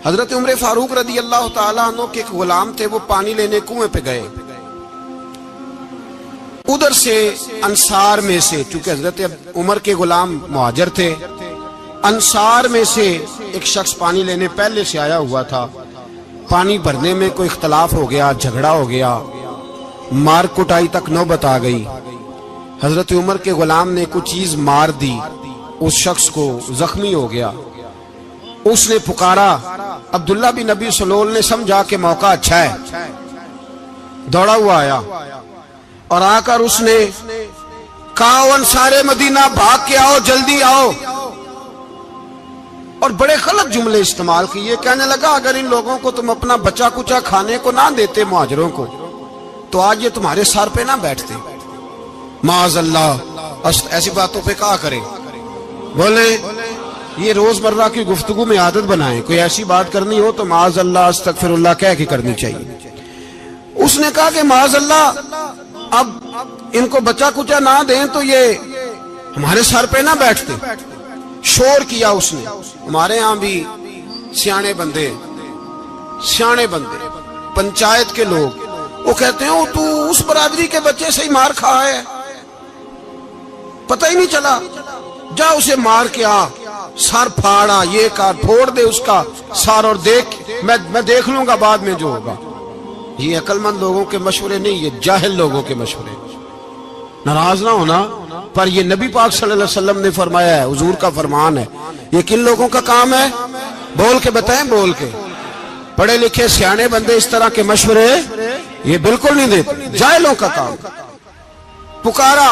حضرت عمر فاروق رضی اللہ تعالیٰ عنہ کے ایک غلام تھے، وہ پانی لینے کنویں پہ گئے. ادھر سے انصار میں سے، چونکہ حضرت عمر کے غلام مہاجر تھے، انصار میں سے ایک شخص پانی لینے پہلے سے آیا ہوا تھا. پانی بھرنے میں کوئی اختلاف ہو گیا، جھگڑا ہو گیا، مار کٹائی تک نوبت آ گئی. حضرت عمر کے غلام نے کچھ چیز مار دی، اس شخص کو زخمی ہو گیا. اس نے پکارا، عبداللہ بن ابی سلول نے سمجھا کہ موقع اچھا ہے، دوڑا ہوا آیا اور آ کر اس نے کہا انصار مدینہ بھاگ کے آؤ، جلدی آؤ. اور بڑے غلط جملے استعمال کیے. کہنے لگا اگر ان لوگوں کو تم اپنا بچا کچا کھانے کو نہ دیتے مہاجروں کو تو آج یہ تمہارے سر پہ نہ بیٹھتے. معاذ اللہ ایسی باتوں پہ کہا کریں. بولے یہ روزمرہ کی گفتگو میں عادت بنائیں، کوئی ایسی بات کرنی ہو تو معاذ اللہ استغفر اللہ کہہ کے کرنی چاہیے. اس نے کہا کہ معاذ اللہ اب ان کو بچا کچا نہ دیں تو یہ ہمارے سر پہ نہ بیٹھتے. شور کیا اس نے. ہمارے ہاں بھی سیانے بندے پنچایت کے لوگ وہ کہتے ہیں تو اس برادری کے بچے سے ہی مار کھا ہے، پتہ ہی نہیں چلا، جا اسے مار کے آ، سر پھاڑا، یہ کار پھوڑ دے اس کا سر اور دیکھ میں دیکھ لوں گا بعد میں جو ہوگا. یہ عقل مند لوگوں کے مشورے نہیں، یہ جاہل لوگوں کے مشورے. ناراض نہ ہونا، پر یہ نبی پاک صلی اللہ علیہ وسلم نے فرمایا ہے، حضور کا فرمان ہے. یہ کن لوگوں کا کام ہے؟ بول کے بتائیں، بول کے. پڑھے لکھے سیانے بندے اس طرح کے مشورے یہ بالکل نہیں دیتے، جاہلوں کا کام. پکارا،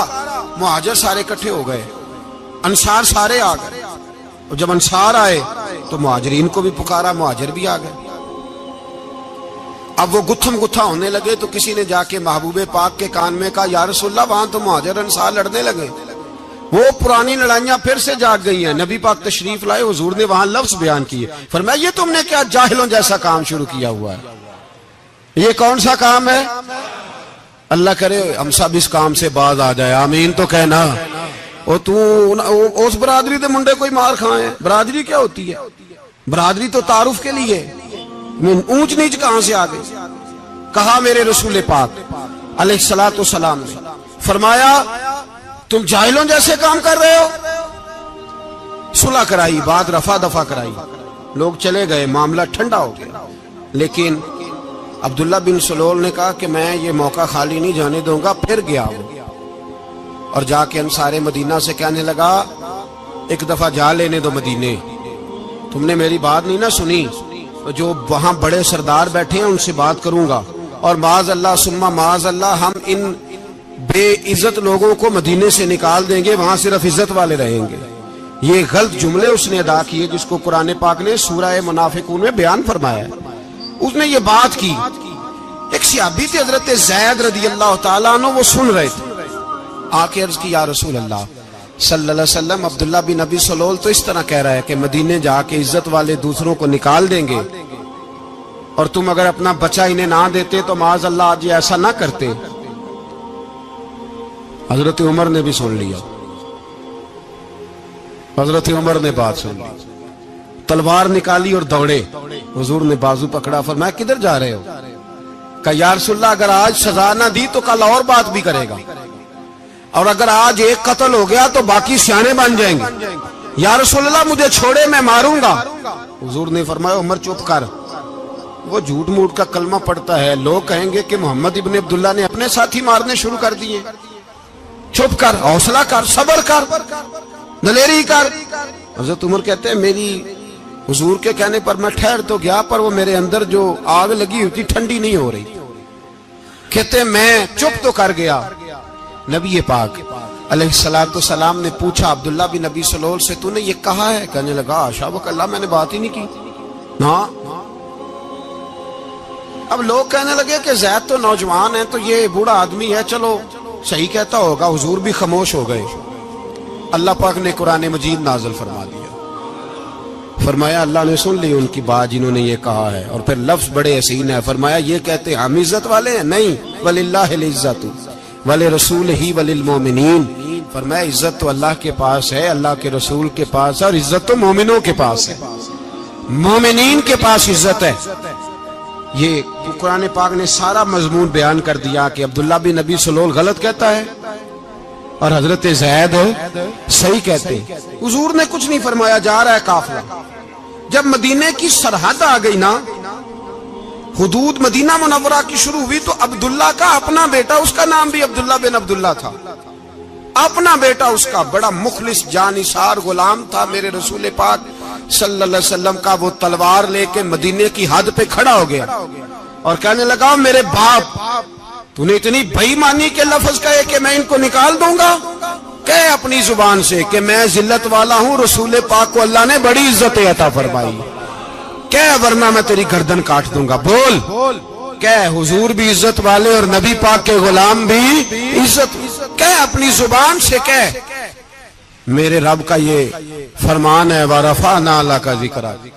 مہاجر سارے اکٹھے ہو گئے، انصار سارے آ گئے. اور جب انصار آئے تو مہاجرین کو بھی پکارا، مہاجر بھی آ گئے. اب وہ گتھم گتھا ہونے لگے تو کسی نے جا کے محبوب پاک کے کان میں کہا یا رسول اللہ وہاں تو مہاجر انصار لڑنے لگے. وہ پرانی لڑائیاں پھر سے جاگ گئی ہیں. نبی پاک تشریف لائے، حضور نے وہاں لفظ بیان کیے، فرمایا یہ تم نے کیا جاہلوں جیسا کام شروع کیا ہوا ہے؟ یہ کون سا کام ہے؟ اللہ کرے ہم سب اس کام سے باز آ جائے، آمین تو کہنا. اور تو اس برادری دے منڈے کوئی مار کھائیں. برادری کیا ہوتی ہے؟ برادری تو تعارف کے لیے. اونچ نیچ کہاں سے آ گئی؟ کہا میرے رسول پاک علیہ الصلوۃ والسلام نے فرمایا تم جاہلوں جیسے کام کر رہے ہو. صلح کرائی، بات رفع دفع کرائی، لوگ چلے گئے، معاملہ ٹھنڈا ہو گیا. لیکن عبداللہ بن سلول نے کہا کہ میں یہ موقع خالی نہیں جانے دوں گا. پھر گیا اور جا کے انصار مدینہ سے کہنے لگا ایک دفعہ جا لینے دو مدینے، تم نے میری بات نہیں نہ سنی، جو وہاں بڑے سردار بیٹھے ہیں ان سے بات کروں گا، اور معاذ اللہ ثم معاذ اللہ ہم ان بے عزت لوگوں کو مدینے سے نکال دیں گے، وہاں صرف عزت والے رہیں گے. یہ غلط جملے اس نے ادا کیے جس کو قرآن پاک نے سورہ منافقون میں بیان فرمایا ہے. اس نے یہ بات کی. ایک صحابی تھے حضرت زید رضی اللہ تعالیٰ عنہ، وہ سن رہے تھے. آ کے عرض کی یا رسول اللہ صلی اللہ علیہ وسلم عبداللہ بن ابی سلول تو اس طرح کہہ رہا ہے کہ مدینے جا کے عزت والے دوسروں کو نکال دیں گے، اور تم اگر اپنا بچہ انہیں نہ دیتے تو معاذ اللہ آج یہ ایسا نہ کرتے. حضرت عمر نے بھی سن لیا. حضرت عمر نے بات سن لی، تلوار نکالی اور دوڑے. حضور نے بازو پکڑا، فرمایا کدھر جا رہے ہو؟ کہا یا رسول اللہ اگر آج سزا نہ دی تو کل اور بات بھی کرے گا، اور اگر آج ایک قتل ہو گیا تو باقی سیانے بن جائیں گے. یا رسول اللہ مجھے چھوڑے، میں ماروں گا. حضور نے فرمایا عمر چپ کر، وہ جھوٹ موٹ کا کلمہ پڑھتا ہے، لوگ کہیں گے کہ محمد ابن عبداللہ نے اپنے ساتھی مارنے شروع کر دیے. چپ کر، حوصلہ کر، صبر کر، دلیری کر. حضرت عمر کہتے ہیں میری حضور کے کہنے پر میں ٹھہر تو گیا، پر وہ میرے اندر جو آگ لگی ہوئی تھی ٹھنڈی نہیں ہو رہی. کہتے ہیں میں چپ تو کر گیا. نبی پاک علیہ الصلوۃ والسلام نے پوچھا عبداللہ بن ابی سلول سے تو نے یہ کہا ہے؟ کہنے لگا حاشا وک اللہ میں نے بات ہی نہیں کی. ہاں. اب لوگ کہنے لگے کہ زید تو نوجوان ہے تو یہ بوڑھا آدمی ہے، چلو صحیح کہتا ہوگا. حضور بھی خاموش ہو گئے. اللہ پاک نے قرآن مجید نازل فرما دیا. فرمایا اللہ نے سن لی ان کی بات جنہوں نے یہ کہا ہے. اور پھر لفظ بڑے حسین ہے، فرمایا یہ کہتے ہم عزت والے ہیں؟ نہیں، وللہ العزت ولرسولہ وللمؤمنین. فرمایا عزت تو اللہ کے پاس ہے، اللہ کے رسول کے پاس ہے، اور عزت تو مومنوں کے پاس ہے. مومنین کے پاس عزت ہے. یہ قرآن پاک نے سارا مضمون بیان کر دیا کہ عبداللہ بن نبی سلول غلط کہتا ہے اور حضرت زید صحیح کہتے ہیں. حضور نے کچھ نہیں فرمایا، جا رہا ہے قافلہ. جب مدینے کی سرحد آ گئی نا، حدود مدینہ منورہ کی شروع ہوئی، تو عبداللہ کا اپنا بیٹا، اس کا نام بھی عبداللہ بن عبداللہ تھا، اپنا بیٹا اس کا بڑا مخلص جانثار غلام تھا میرے رسول پاک صلی اللہ علیہ وسلم کا. وہ تلوار لے کے مدینے کی حد پہ کھڑا ہو گیا اور کہنے لگا، میرے باپ تو نے اتنی بے ایمانی کے لفظ کہے کہ میں ان کو نکال دوں گا. کہے اپنی زبان سے کہ میں ذلت والا ہوں، رسول پاک کو اللہ نے بڑی عزت عطا فرمائی، کہے ورنہ میں تیری گردن کاٹ دوں گا. بول. کہے حضور بھی عزت والے اور نبی پاک کے غلام بھی عزت. کہے اپنی زبان سے کہے میرے رب کا یہ فرمان ہے، وَرَفَعْنَا لَكَ ذِكْرَكَ،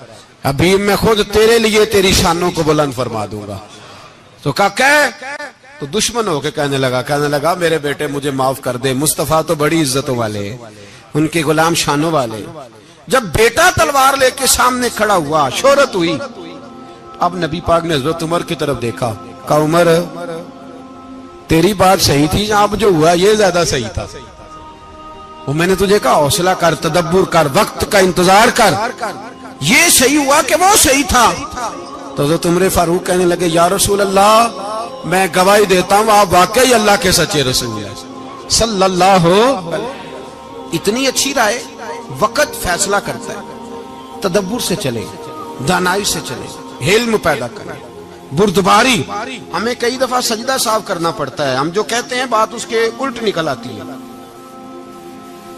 ابھی میں خود تیرے لیے تیری شانوں کو بلند فرما دوں گا. تو کہا تو دشمن ہو کے کہنے لگا میرے بیٹے مجھے معاف کر دے، مصطفیٰ تو بڑی عزتوں والے، ان کے غلام شانوں والے. جب بیٹا تلوار لے کے سامنے کھڑا ہوا، شہرت ہوئی. اب نبی پاک نے حضرت عمر کی طرف دیکھا، کہا عمر تیری بات صحیح تھی، اب جو ہوا یہ زیادہ صحیح تھا. وہ میں نے تجھے کہا حوصلہ کر، تدبر کر، وقت کا انتظار کر، یہ صحیح ہوا کہ وہ صحیح تھا. تو حضرت عمر فاروق کہنے لگے، یا رسول اللہ میں گواہی دیتا ہوں آپ واقعی اللہ کے سچے رسول ہیں صلی اللہ علیہ. اتنی اچھی رائے. وقت فیصلہ کرتا ہے، تدبر سے چلے، دانائی سے چلے، علم پیدا کریں. بردباری، ہمیں کئی دفعہ سجدہ صاف کرنا پڑتا ہے، ہم جو کہتے ہیں بات اس کے الٹ نکل آتی ہے.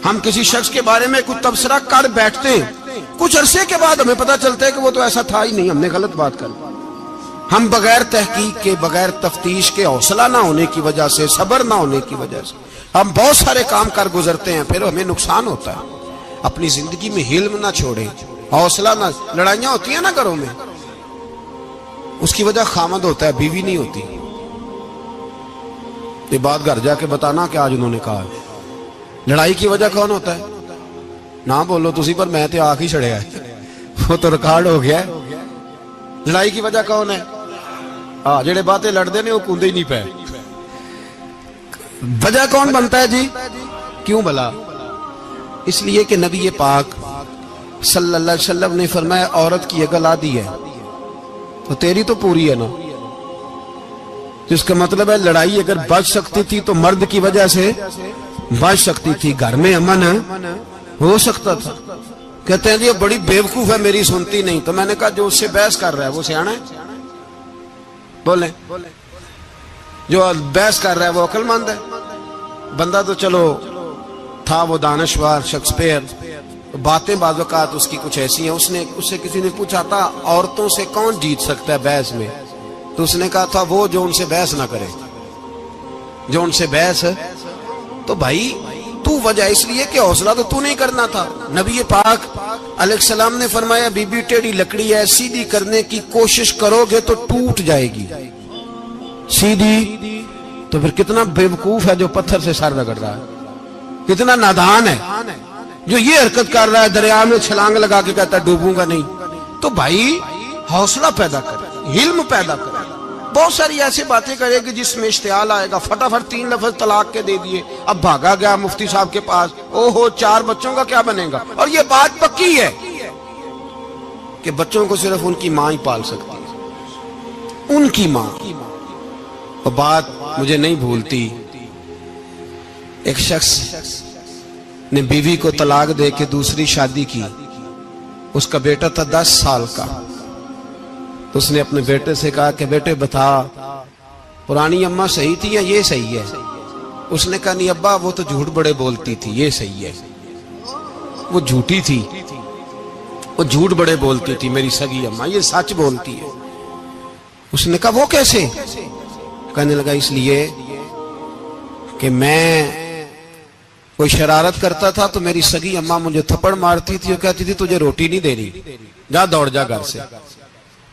ہم کسی شخص کے بارے میں کچھ تبصرہ کر بیٹھتے ہیں، کچھ عرصے کے بعد ہمیں پتہ چلتا ہے کہ وہ تو ایسا تھا ہی نہیں، ہم نے غلط بات کر. ہم بغیر تحقیق کے، بغیر تفتیش کے، حوصلہ نہ ہونے کی وجہ سے، صبر نہ ہونے کی وجہ سے ہم بہت سارے کام کر گزرتے ہیں، پھر ہمیں نقصان ہوتا ہے. اپنی زندگی میں حلم نہ چھوڑیں، حوصلہ نہ. لڑائیاں ہوتی ہیں نا گھروں میں، اس کی وجہ خامد ہوتا ہے، بیوی نہیں ہوتی. یہ بات گھر جا کے بتانا کہ آج انہوں نے کہا. لڑائی کی وجہ کون ہوتا ہے؟ نہ بولو تسی، پر میں تے آنکھ ہی چھڑے ہے، وہ تو ریکارڈ ہو گیا ہے. لڑائی کی وجہ کون ہے؟ جڑے باتیں لڑتے ہیں وہ کندے ہی نہیں پے. وجہ کون بنتا ہے جی؟ کیوں بلا؟ اس لیے کہ نبی پاک صلی اللہ علیہ وسلم نے فرمایا عورت کی عقل آدھی ہے تو تیری تو پوری ہے نا. جس کا مطلب ہے لڑائی اگر بچ سکتی تھی تو مرد کی وجہ سے بچ سکتی تھی، گھر میں امن ہو سکتا تھا. کہتے ہیں جی بڑی بیوقوف ہے، میری سنتی نہیں. تو میں نے کہا جو اس سے بحث کر رہا ہے وہ سیانا ہے؟ بولیں. جو بحث کر رہا ہے وہ عقل مند ہے؟ بندہ تو چلو تھا وہ دانشور شیکسپیئر، باتیں بعض اوقات اس کی کچھ ایسی ہیں. اس سے کسی نے پوچھا تھا عورتوں سے کون جیت سکتا ہے بحث میں، تو اس نے کہا تھا وہ جو ان سے بحث نہ کرے، جو ان سے بحث. تو بھائی تو وجہ اس لیے کہ حوصلہ تو نہیں کرنا تھا. نبی پاک علیہ السلام نے فرمایا بی بی ٹیڑھی لکڑی ہے، سیدھی کرنے کی کوشش کرو گے تو ٹوٹ جائے گی. سیدھی تو پھر کتنا بیوقوف ہے جو پتھر سے سر رگڑ رہا ہے، کتنا نادان ہے جو یہ حرکت کر رہا ہے، دریا میں چھلانگ لگا کے کہتا ہے ڈوبوں گا نہیں. تو بھائی حوصلہ پیدا کرے، علم پیدا کرے. بہت ساری ایسی باتیں کرے گی جس میں اشتعال آئے گا. فٹافٹ 3 لفظ طلاق کے دے دیے، اب بھاگا گیا مفتی صاحب کے پاس، اوہو 4 بچوں کا کیا بنے گا. اور یہ بات پکی ہے کہ بچوں کو صرف ان کی ماں ہی پال سکتی ہے، ان کی ماں. اور بات مجھے نہیں بھولتی، ایک شخص نے بیوی کو طلاق دے کے دوسری شادی کی. اس کا بیٹا تھا 10 سال کا. تو اس نے اپنے بیٹے سے کہا کہ بیٹے بتا پرانی اماں صحیح تھی یا یہ صحیح ہے؟ اس نے کہا نہیں ابا وہ تو جھوٹ بڑے بولتی تھی، یہ صحیح ہے. وہ جھوٹی تھی، وہ جھوٹ بڑے بولتی تھی میری سگی اماں، یہ سچ بولتی ہے. اس نے کہا وہ کیسے؟ کہنے لگا اس لیے کہ میں کوئی شرارت کرتا تھا تو میری سگی اماں مجھے تھپڑ مارتی تھی اور کہتی تھی تجھے روٹی نہیں دے رہی، جا دوڑ جا گھر سے.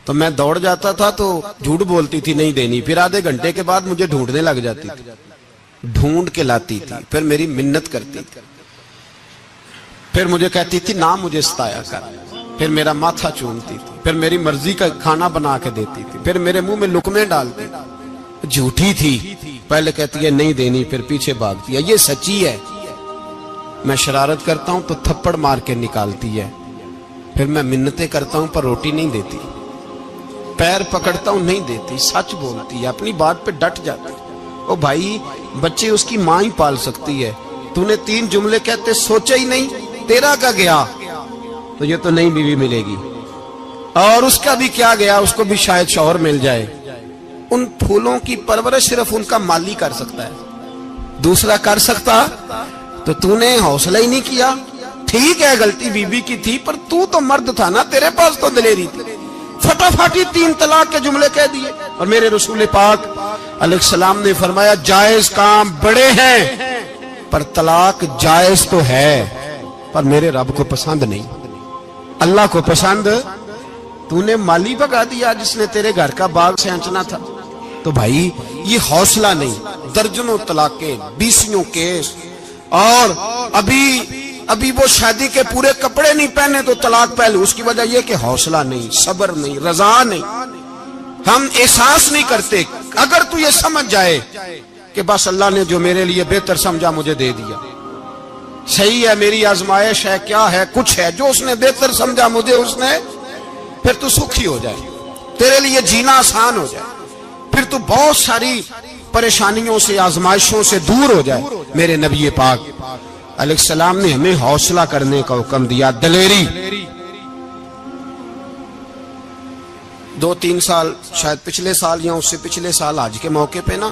تو میں دوڑ جاتا تھا تو جھوٹ بولتی تھی نہیں دینی، پھر آدھے گھنٹے کے بعد مجھے ڈھونڈنے لگ جاتی تھی، ڈھونڈ کے لاتی تھی، پھر میری منت کرتی تھی، پھر مجھے کہتی تھی نہ مجھے ستایا کر. پھر میرا ماتھا چومتی تھی، پھر میری مرضی کا کھانا بنا کے دیتی تھی، پھر میرے منہ میں لقمے ڈالتی تھی۔ جھوٹی تھی، پہلے کہتی ہے نہیں دینی، پھر پیچھے بھاگتی ہے۔ یہ سچی ہے، میں شرارت کرتا ہوں تو تھپڑ مار کے نکالتی ہے، پھر میں منتیں کرتا ہوں پر روٹی نہیں دیتی، پیر پکڑتا ہوں نہیں دیتی، سچ بولتی ہے، اپنی بات پہ ڈٹ جاتی ہے۔ او بھائی، بچے اس کی ماں ہی پال سکتی ہے، تو نے 3 جملے کہتے سوچا ہی نہیں، تیرا کا گیا تو یہ تو نئی بیوی ملے گی، اور اس کا بھی کیا گیا، اس کو بھی شاید شوہر مل جائے۔ ان پھولوں کی پرورش صرف ان کا مالی کر سکتا ہے، دوسرا کر سکتا تو نے حوصلہ ہی نہیں کیا۔ ٹھیک ہے غلطی بی بی کی تھی، پر تو مرد تھا نا، تیرے پاس تو دلیری تھی، فٹافٹی 3 طلاق کے جملے کہہ دیے۔ اور میرے رسول پاک علیہ السلام نے فرمایا جائز کام بڑے ہیں، پر طلاق جائز تو ہے، پر میرے رب کو پسند نہیں، اللہ کو پسند۔ تو نے مالی بگا دیا جس نے تیرے گھر کا باغ سینچنا تھا۔ تو بھائی یہ حوصلہ نہیں، درجنوں طلاقیں، 20 کیس، اور ابھی وہ شادی کے پورے کپڑے نہیں پہنے تو طلاق پہلے۔ اس کی وجہ یہ کہ حوصلہ نہیں، صبر نہیں، رضا نہیں، ہم احساس نہیں کرتے۔ اگر تو یہ سمجھ جائے کہ بس اللہ نے جو میرے لیے بہتر سمجھا مجھے دے دیا، صحیح ہے، میری آزمائش ہے، کیا ہے، کچھ ہے جو اس نے بہتر سمجھا مجھے، اس نے، پھر تو سکھی ہو جائے، تیرے لیے جینا آسان ہو جائے، پھر تو بہت ساری پریشانیوں سے، آزمائشوں سے دور ہو جائے۔ میرے نبی پاک علیہ السلام نے ہمیں حوصلہ کرنے کا حکم دیا، دلیری۔ 2-3 سال، شاید پچھلے سال یا اس سے پچھلے سال حج کے موقع پہ نا،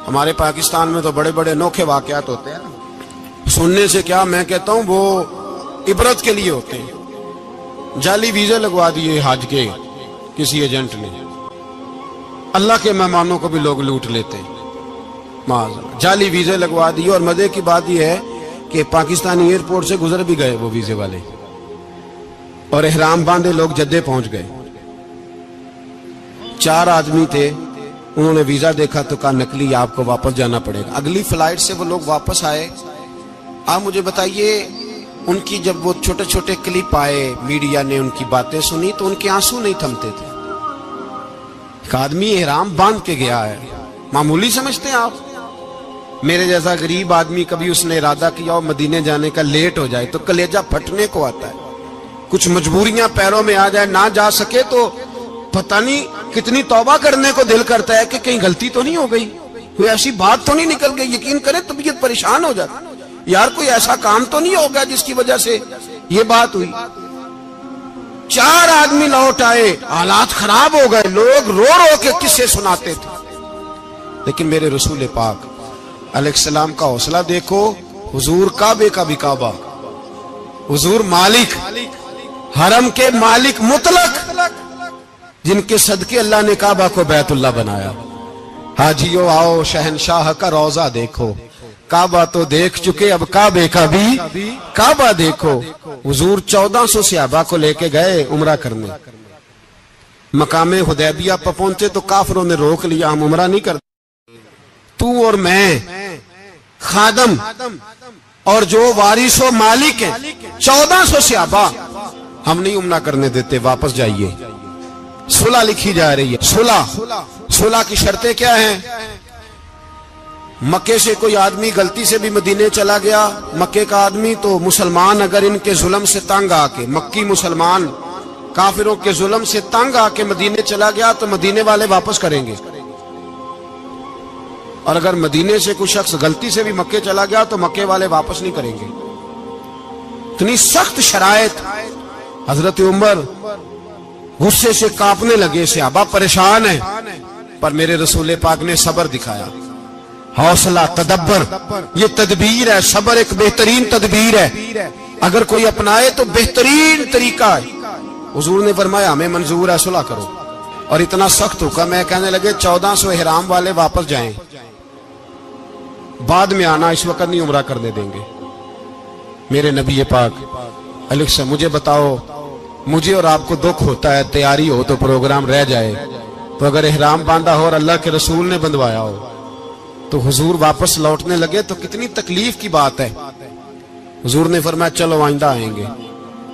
ہمارے پاکستان میں تو بڑے بڑے انوکھے واقعات ہوتے ہیں، سننے سے کیا، میں کہتا ہوں وہ عبرت کے لیے ہوتے ہیں۔ جعلی ویزے لگوا دیے حج کے کسی ایجنٹ نے، اللہ کے مہمانوں کو بھی لوگ لوٹ لیتے ہیں، معاذ، جعلی ویزے لگوا دیے۔ اور مزے کی بات یہ ہے کہ پاکستانی ایئرپورٹ سے گزر بھی گئے وہ ویزے والے، اور احرام باندھے لوگ جدے پہنچ گئے۔ 4 آدمی تھے، انہوں نے ویزا دیکھا تو کہا نکلی، آپ کو واپس جانا پڑے گا۔ اگلی فلائٹ سے وہ لوگ واپس آئے۔ آپ مجھے بتائیے، ان کی جب وہ چھوٹے چھوٹے کلپ آئے، میڈیا نے ان کی باتیں سنی تو ان کے آنسو نہیں تھمتے تھے۔ ایک آدمی احرام باندھ کے گیا ہے، معمولی سمجھتے ہیں آپ؟ میرے جیسا غریب آدمی کبھی اس نے ارادہ کیا ہو مدینے جانے کا، لیٹ ہو جائے تو کلیجہ پھٹنے کو آتا ہے، کچھ مجبوریاں پیروں میں آ جائے، نہ جا سکے تو پتہ نہیں کتنی توبہ کرنے کو دل کرتا ہے کہ کہیں غلطی تو نہیں ہو گئی، کوئی ایسی بات تو نہیں نکل گئی۔ یقین کریں طبیعت پریشان ہو جاتی، یار کوئی ایسا کام تو نہیں ہوگا جس کی وجہ سے یہ بات ہوئی۔ 4 آدمی لوٹ آئے، حالات خراب ہو گئے، لوگ رو رو کے قصے سناتے تھے، لیکن میرے رسول پاک علیہ السلام کا حوصلہ دیکھو۔ حضور کعبے کا بھی کعبہ، حضور مالک، حرم کے مالک مطلق، جن کے صدقے اللہ نے کعبہ کو بیت اللہ بنایا۔ حاجیو آؤ شہنشاہ کا روضہ دیکھو، کعبہ تو دیکھ چکے، اب کعبے کا بھی کعبہ دیکھو۔ حضور 1400 صحابہ کو لے کے گئے عمرہ کرنے، مقام حدیبیہ پر پہنچے تو کافروں نے روک لیا، ہم عمرہ نہیں کرتے، تو اور میں خادم اور جو وارث و مالک ہیں 1400 صحابہ، ہم نہیں عمرہ کرنے دیتے، واپس جائیے۔ صلح لکھی جا رہی ہے، صلح کی شرطیں کیا ہیں؟ مکے سے کوئی آدمی غلطی سے بھی مدینے چلا گیا، مکے کا آدمی تو مسلمان اگر ان کے ظلم سے تنگ آ کے، مکی مسلمان کافروں کے ظلم سے تنگ آ کے مدینے چلا گیا تو مدینے والے واپس کریں گے، اور اگر مدینے سے کوئی شخص غلطی سے بھی مکے چلا گیا تو مکے والے واپس نہیں کریں گے۔ اتنی سخت شرائط، حضرت عمر غصے سے کانپنے لگے، صحابہ پریشان ہیں، پر میرے رسول پاک نے صبر دکھایا، حوصلہ، تدبر، یہ تدبیر ہے، صبر ایک بہترین تدبیر ہے، اگر کوئی اپنائے تو بہترین طریقہ ہے۔ حضور نے فرمایا ہمیں منظور ہے، صلح کرو، اور اتنا سخت حکم ہے، کہنے لگے 1400 احرام والے واپس جائیں، بعد میں آنا، اس وقت نہیں عمرہ کرنے دیں گے۔ میرے نبی پاک علیہ السلام، مجھے بتاؤ، مجھے اور آپ کو دکھ ہوتا ہے، تیاری ہو تو پروگرام رہ جائے، تو اگر احرام باندھا ہو اور اللہ کے رسول نے بندھوایا ہو تو حضور واپس لوٹنے لگے تو کتنی تکلیف کی بات ہے۔ حضور نے فرمایا چلو آئندہ آئیں گے،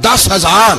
10,000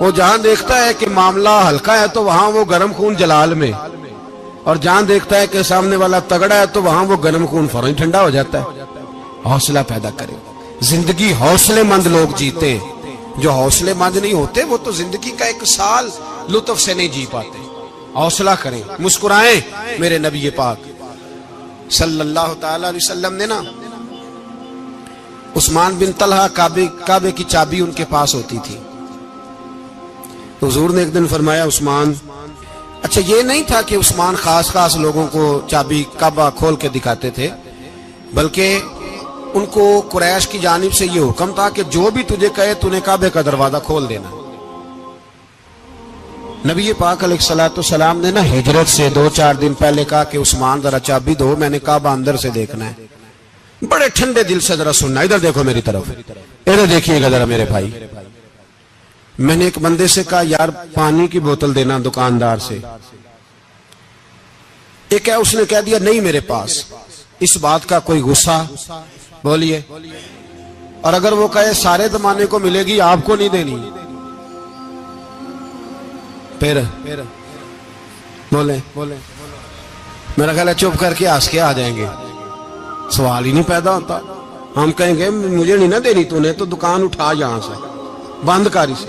وہ جہاں دیکھتا ہے کہ معاملہ ہلکا ہے تو وہاں وہ گرم خون جلال میں، اور جہاں دیکھتا ہے کہ سامنے والا تگڑا ہے تو وہاں وہ گرم خون فوراً ٹھنڈا ہو جاتا ہے۔ حوصلہ پیدا کرے، زندگی حوصلے مند لوگ جیتے، جو حوصلے مند نہیں ہوتے وہ تو زندگی کا ایک سال لطف سے نہیں جی پاتے۔ حوصلہ کریں، مسکرائیں۔ میرے نبی پاک صلی اللہ تعالی علیہ وسلم نے نا عثمان بن طلحہ کعبے کی چابی ان کے پاس ہوتی تھی، حضور نے ایک دن فرمایا عثمان، اچھا یہ نہیں تھا کہ عثمان خاص لوگوں کو چابی کعبہ کھول کے دکھاتے تھے، بلکہ ان کو قریش کی جانب سے یہ حکم تھا کہ جو بھی تجھے کہے تو نے کعبے کا دروازہ کھول دینا۔ نبی پاک علیہ السلام نے نا ہجرت سے 2-4 دن پہلے کہا کہ عثمان ذرا چابی دو، میں نے کعبہ اندر سے دیکھنا ہے۔ بڑے ٹھنڈے دل سے ذرا سننا، ادھر دیکھو میری طرف، ادھر دیکھیے گا ذرا میرے بھائی۔ میں نے ایک بندے سے کہا یار پانی کی بوتل دینا دکاندار سے، ایک ہے اس نے کہہ دیا نہیں میرے پاس۔ اس بات کا کوئی غصہ بولیے، اور اگر وہ کہے سارے زمانے کو ملے گی آپ کو نہیں دینی، پھر بولے میرا خیال ہے چپ کر کے ہنس کے آ جائیں گے، سوال ہی نہیں پیدا ہوتا۔ ہم کہیں گے مجھے نہیں نہ دینی، تو نے تو دکان اٹھا یہاں سے بند کاری سے،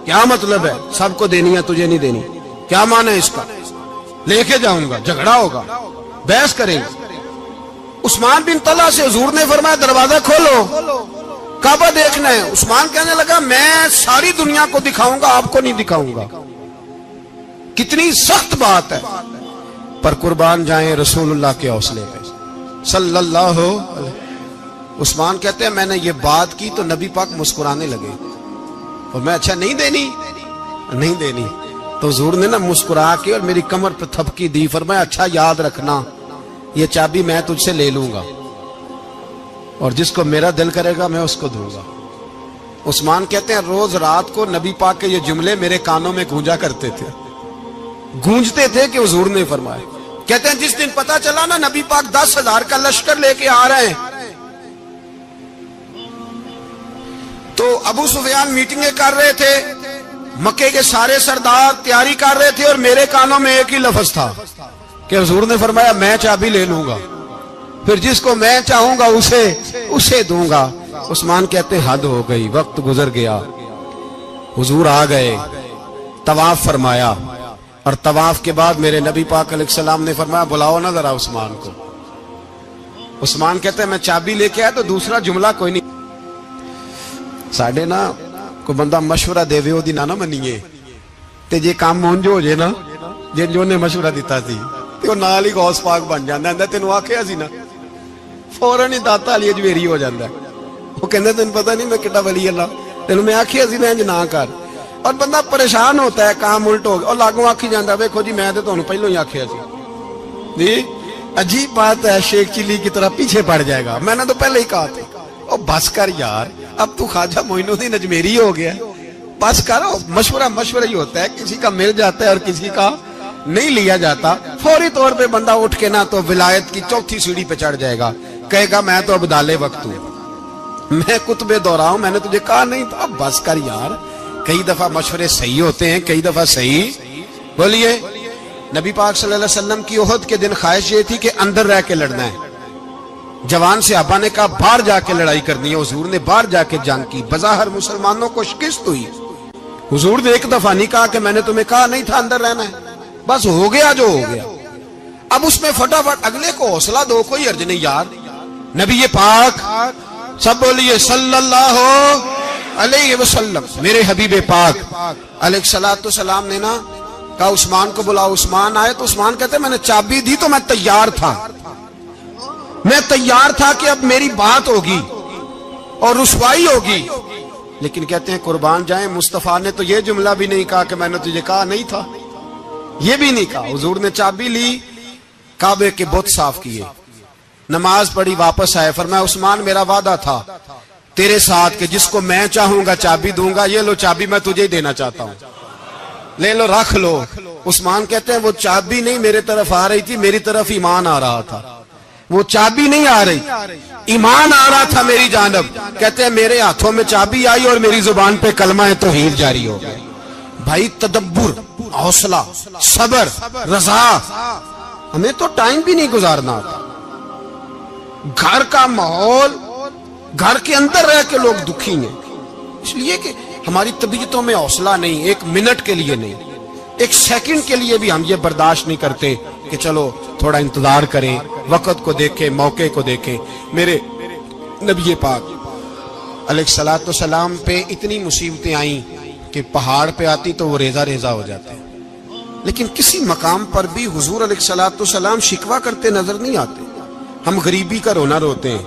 کیا مطلب ہے سب کو دینی ہے تجھے نہیں دینی، کیا معنی ہے اس کا؟ لے کے جاؤں گا، جھگڑا ہوگا، بحث کریں گے۔ عثمان بن طلحہ سے حضور نے فرمایا دروازہ کھولو، کعبہ دیکھنا ہے۔ عثمان کہنے لگا میں ساری دنیا کو دکھاؤں گا، آپ کو نہیں دکھاؤں گا۔ کتنی سخت بات ہے، پر قربان جائیں رسول اللہ کے حوصلے پہ صلی اللہ علیہ۔ عثمان کہتے ہیں میں نے یہ بات کی تو نبی پاک مسکرانے لگے، اور میں اچھا نہیں دینی، تو حضور نے نا مسکرا کے اور میری کمر پہ تھپکی دی، فرمایا اچھا یاد رکھنا یہ چابی میں تجھ سے لے لوں گا، اور جس کو میرا دل کرے گا میں اس کو دوں گا۔ عثمان کہتے ہیں روز رات کو نبی پاک کے یہ جملے میرے کانوں میں گونجتے تھے کہ حضور نے فرمایا۔ کہتے ہیں جس دن پتا چلا نا نبی پاک 10,000 کا لشکر لے کے آ رہے ہیں، تو ابو سفیان میٹنگیں کر رہے تھے، مکے کے سارے سردار تیاری کر رہے تھے، اور میرے کانوں میں ایک ہی لفظ تھا کہ حضور نے فرمایا میں چابی لے لوں گا، پھر جس کو میں چاہوں گا اسے دوں گا۔ عثمان کہتے حد ہو گئی، وقت گزر گیا، حضور آ گئے، طواف فرمایا، اور طواف کے بعد میرے نبی پاک علیہ السلام نے فرمایا بلاؤ نا ذرا عثمان کو۔ عثمان کہتے ہیں میں چابی لے کے آیا تو دوسرا جملہ کوئی نہیں۔ ساڑھے نا کوئی بندہ مشورہ دے وے دی نہ منیے تے جے کام مونج ہو جے نا، جن جو نے مشورہ دیتا سی تے وہ نال ہی غوث پاک بن جاندا ہے۔ تینوں آکھیا سی نا فوراً ہی داتا علی اجمیری ہو جاندا ہے۔ وہ کہندے تینوں پتہ نہیں میں کڈا ولی اللہ، تینوں میں آکھیا سی نا انج نہ کر، اور بندہ پریشان ہوتا ہے کام الٹ ہو گیا، اور لاگوں آکھی جاندا ویکھو جی میں تے تانوں پہلوں ہی آکھیا سی جی۔ عجیب بات ہے، شیخ چلی کی طرح پیچھے پڑ جائے گا، میں نے تو پہلے ہی کہا تھا۔ او بس کر یار، اب تو خواجہ معین الدین اجمیری ہو گیا، بس کرو۔ مشورہ ہی ہوتا ہے، کسی کا مل جاتا ہے اور کسی کا نہیں لیا جاتا۔ فوری طور پہ بندہ اٹھ کے نا تو ولایت کی 4تھی سیڑھی پہ چڑھ جائے گا، کہے گا میں تو اب دالے وقت ہوں، میں کتب دورہ ہوں، میں نے تجھے کہا نہیں تھا۔ اب بس کر یار، کئی دفعہ مشورے صحیح ہوتے ہیں، کئی دفعہ صحیح۔ بولیے نبی پاک صلی اللہ علیہ وسلم کی احد کے دن خواہش یہ تھی کہ اندر رہ کے لڑنا ہے۔ جوان صحابہ نے کہا باہر جا کے لڑائی کرنی ہے، حضور نے باہر جا کے جنگ کی، بظاہر مسلمانوں کو شکست ہوئی۔ حضور نے ایک دفعہ نہیں کہا کہ میں نے تمہیں کہا نہیں تھا اندر رہنا ہے، بس ہو گیا جو ہو گیا۔ اب اس میں فٹافٹ اگلے کو حوصلہ دو، کوئی عرض نہیں یار۔ نبی پاک سب بولیے صلی اللہ علیہ وسلم، میرے حبیب پاک علیہ السلام نے نا کہا عثمان کو بلاؤ۔ عثمان آئے تو عثمان کہتے میں نے چابی دی تو میں تیار تھا کہ اب میری بات ہوگی اور رسوائی ہوگی، لیکن کہتے ہیں قربان جائیں مصطفیٰ نے تو یہ جملہ بھی نہیں کہا کہ میں نے تجھے کہا نہیں تھا، یہ بھی نہیں کہا۔ حضور نے چابی لی، کعبے کے بت صاف کیے، نماز پڑھی، واپس آئے، فرمایا عثمان میرا وعدہ تھا تیرے ساتھ کہ جس کو میں چاہوں گا چابی دوں گا، یہ لو چابی میں تجھے ہی دینا چاہتا ہوں، لے لو رکھ لو۔ عثمان کہتے ہیں وہ چابی نہیں میرے طرف آ رہی تھی، میری طرف ایمان آ رہا تھا، وہ چابی نہیں آ رہی، ایمان آ رہا تھا میری جانب۔ کہتے ہیں میرے ہاتھوں میں چابی آئی اور میری زبان پہ کلمہ توحید جاری ہو گیا۔ بھائی تدبر، حوصلہ، صبر، رضا، ہمیں تو ٹائم بھی نہیں گزارنا ہوتا. گھر کا ماحول، گھر کے اندر رہ کے لوگ دکھی ہیں، اس لیے کہ ہماری طبیعتوں میں حوصلہ نہیں، ایک منٹ کے لیے نہیں، ایک سیکنڈ کے لیے بھی ہم یہ برداشت نہیں کرتے کہ چلو تھوڑا انتظار کریں، وقت کو دیکھیں، موقع کو دیکھیں. میرے نبی پاک علیہ الصلوۃ والسلام پہ اتنی مصیبتیں آئیں کہ پہاڑ پہ آتی تو وہ ریزہ ریزہ ہو جاتے ہیں، لیکن کسی مقام پر بھی حضور علیہ الصلوۃ والسلام شکوہ کرتے نظر نہیں آتے. ہم غریبی کا رونا روتے ہیں،